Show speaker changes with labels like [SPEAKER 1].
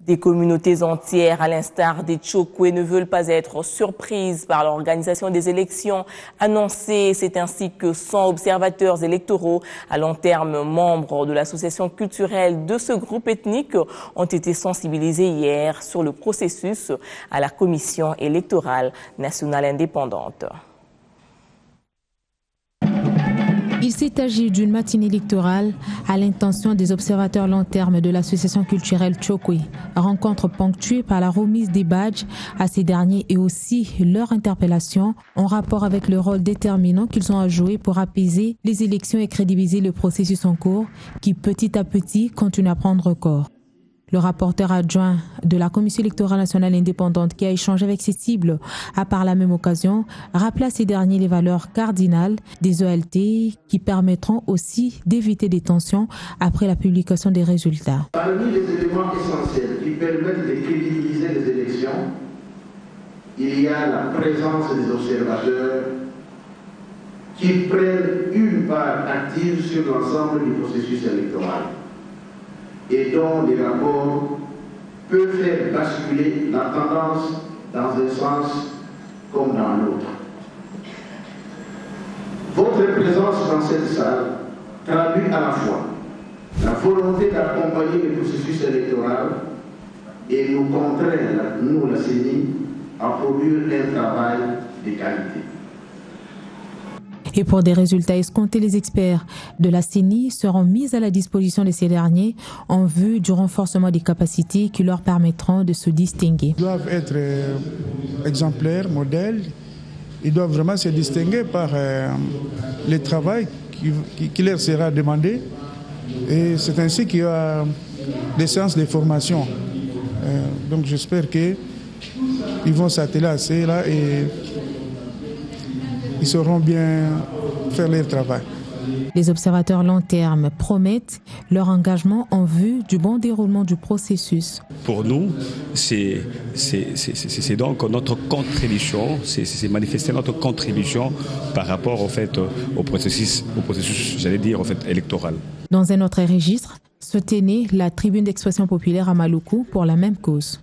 [SPEAKER 1] Des communautés entières, à l'instar des Tchokwe, ne veulent pas être surprises par l'organisation des élections annoncées. C'est ainsi que 100 observateurs électoraux, à long terme membres de l'association culturelle de ce groupe ethnique, ont été sensibilisés hier sur le processus à la Commission électorale nationale indépendante.
[SPEAKER 2] Il s'est agi d'une matinée électorale à l'intention des observateurs long terme de l'association culturelle Tchokwe. Rencontre ponctuée par la remise des badges à ces derniers et aussi leur interpellation en rapport avec le rôle déterminant qu'ils ont à jouer pour apaiser les élections et crédibiliser le processus en cours qui petit à petit continue à prendre corps. Le rapporteur adjoint de la Commission électorale nationale indépendante qui a échangé avec ses cibles a par la même occasion rappelé à ces derniers les valeurs cardinales des OLT qui permettront aussi d'éviter des tensions après la publication des résultats.
[SPEAKER 3] Parmi les éléments essentiels qui permettent de crédibiliser les élections, il y a la présence des observateurs qui prennent une part active sur l'ensemble du processus électoral et dont les rapports peuvent faire basculer la tendance dans un sens comme dans l'autre. Votre présence dans cette salle traduit à la fois la volonté d'accompagner le processus électoral et nous contraint, nous, la CENI, à produire un travail de qualité.
[SPEAKER 2] Et pour des résultats escomptés, les experts de la CENI seront mis à la disposition de ces derniers en vue du renforcement des capacités qui leur permettront de se distinguer.
[SPEAKER 4] Ils doivent être exemplaires, modèles. Ils doivent vraiment se distinguer par le travail qui leur sera demandé. Et c'est ainsi qu'il y a des séances de formation. Donc j'espère qu'ils vont s'atteler à cela et ils sauront bien faire leur travail.
[SPEAKER 2] Les observateurs long terme promettent leur engagement en vue du bon déroulement du processus.
[SPEAKER 5] Pour nous, c'est donc notre contribution, c'est manifester notre contribution par rapport au processus, j'allais dire, électoral.
[SPEAKER 2] Dans un autre registre, se tenait la tribune d'expression populaire à Maluku pour la même cause.